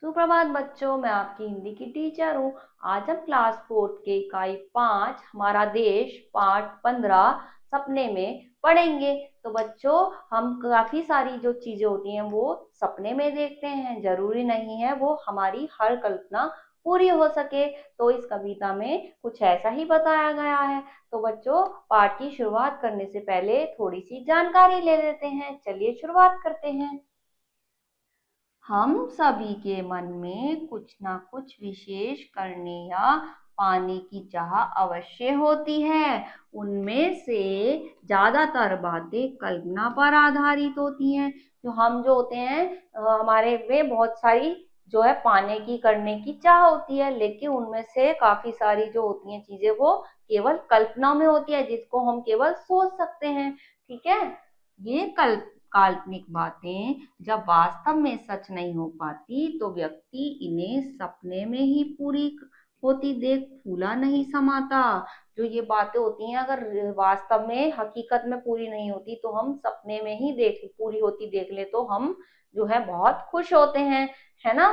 सुप्रभात बच्चों, मैं आपकी हिंदी की टीचर हूँ। आज हम क्लास 4 के इकाई 5 हमारा देश पाठ 15 सपने में पढ़ेंगे। तो बच्चों, हम काफी सारी जो चीजें होती हैं वो सपने में देखते हैं। जरूरी नहीं है वो हमारी हर कल्पना पूरी हो सके। तो इस कविता में कुछ ऐसा ही बताया गया है। तो बच्चों, पाठ की शुरुआत करने से पहले थोड़ी सी जानकारी ले लेते हैं। चलिए शुरुआत करते हैं। हम सभी के मन में कुछ ना कुछ विशेष करने या पाने की चाह अवश्य होती है। उनमें से ज्यादातर बातें कल्पना पर आधारित होती हैं। जो होते हैं, हमारे में बहुत सारी जो है पाने की करने की चाह होती है, लेकिन उनमें से काफी सारी जो होती हैं चीजें वो केवल कल्पना में होती है, जिसको हम केवल सोच सकते हैं। ठीक है। ये काल्पनिक बातें जब वास्तव में सच नहीं हो पाती तो व्यक्ति इन्हें सपने में ही पूरी होती देख फूला नहीं समाता। जो ये बातें होती हैं अगर वास्तव में हकीकत में पूरी नहीं होती तो हम सपने में ही पूरी होती देख ले तो हम जो है बहुत खुश होते हैं, है ना।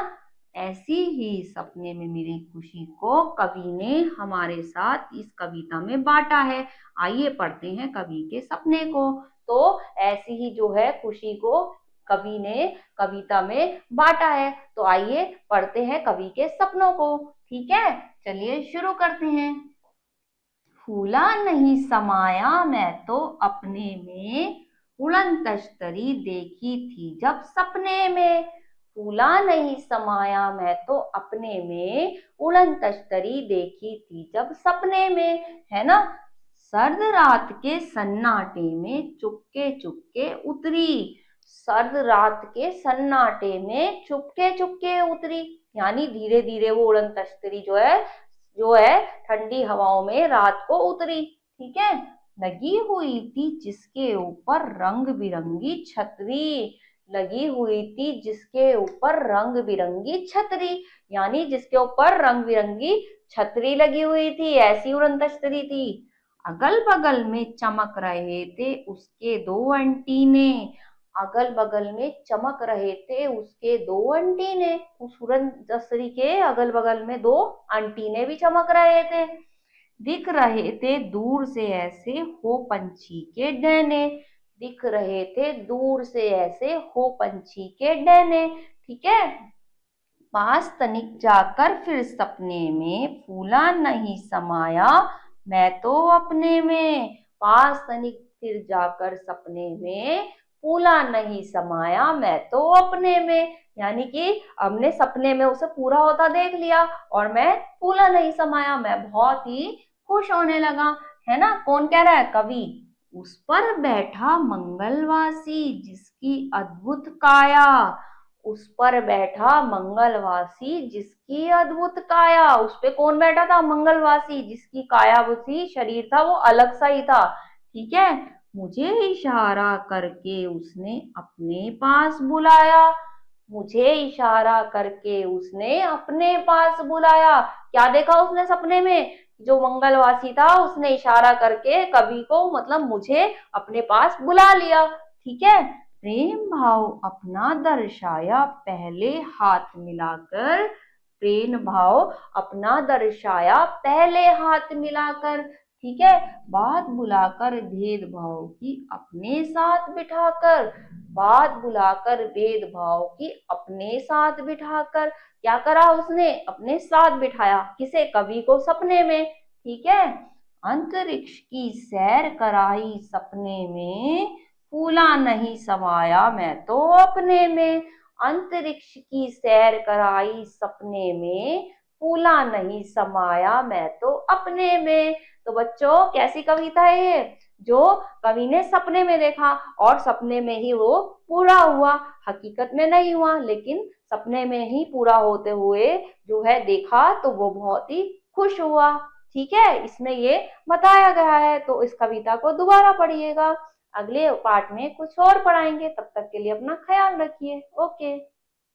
ऐसी ही सपने में मेरी खुशी को कवि ने हमारे साथ इस कविता में बांटा है। आइए पढ़ते हैं कवि के सपने को। तो ऐसी ही जो है खुशी को कवि ने कविता में बांटा है। तो आइए पढ़ते हैं कवि के सपनों को। ठीक है, चलिए शुरू करते हैं। फूला नहीं समाया मैं तो अपने में, उड़न तश्तरी देखी थी जब सपने में। फूला नहीं समाया मैं तो अपने में, उड़न तश्तरी देखी थी जब सपने में, है ना। सर्द रात के सन्नाटे में चुपके चुपके उतरी। सर्द रात के सन्नाटे में चुपके चुपके उतरी, यानी धीरे धीरे वो उड़न तश्तरी जो है ठंडी हवाओं में रात को उतरी। ठीक है। लगी हुई थी जिसके ऊपर रंग बिरंगी छतरी। लगी हुई थी जिसके ऊपर रंग बिरंगी छतरी, यानी जिसके ऊपर रंग बिरंगी छतरी लगी हुई थी, ऐसी उड़न तश्तरी थी। अगल बगल में चमक रहे थे उसके दो अंटीने। अगल बगल में चमक रहे थे उसके दो अंटीने। उस उड़न तश्तरी के अगल बगल में दो अंटीने भी चमक रहे थे। दिख रहे थे दूर से ऐसे हो पंछी के डैने। दिख रहे थे दूर से ऐसे हो पंछी के डैने। ठीक है। पास तनिक जाकर फिर सपने में, फूला नहीं समाया मैं तो अपने में। पास तनिक फिर जाकर सपने में, फूला नहीं समाया मैं तो अपने में, यानी कि हमने सपने में उसे पूरा होता देख लिया और मैं फूला नहीं समाया, मैं बहुत ही खुश होने लगा, है ना। कौन कह रहा है? कवि। उस पर बैठा मंगलवासी जिसकी अद्भुत काया। उस पर बैठा मंगलवासी जिसकी अद्भुत काया। उस पे कौन बैठा था? मंगलवासी, जिसकी कायावती शरीर था वो अलग सा ही था। ठीक है। मुझे इशारा करके उसने अपने पास बुलाया। मुझे इशारा करके उसने अपने पास बुलाया। क्या देखा उसने सपने में? जो मंगलवासी था उसने इशारा करके कवि को, मतलब मुझे, अपने पास बुला लिया। ठीक है। प्रेम भाव अपना दर्शाया पहले हाथ मिलाकर। प्रेम भाव अपना दर्शाया पहले हाथ मिलाकर। ठीक है। बात बुलाकर भेदभाव की अपने साथ बिठाकर। बात बुलाकर भेदभाव की अपने साथ बिठाकर। क्या करा उसने? अपने साथ बिठाया। किसे? कवि को, सपने में। ठीक है। अंतरिक्ष की सैर कराई सपने में, फूला नहीं समाया मैं तो अपने में। अंतरिक्ष की सैर कराई सपने में, फूला नहीं समाया मैं तो अपने में। तो बच्चों, कैसी कविता है ये? जो कवि ने सपने में देखा और सपने में ही वो पूरा हुआ, हकीकत में नहीं हुआ, लेकिन सपने में ही पूरा होते हुए जो है देखा तो वो बहुत ही खुश हुआ। ठीक है। इसमें ये बताया गया है। तो इस कविता को दोबारा पढ़िएगा। अगले पार्ट में कुछ और पढ़ाएंगे। तब तक के लिए अपना ख्याल रखिए। ओके।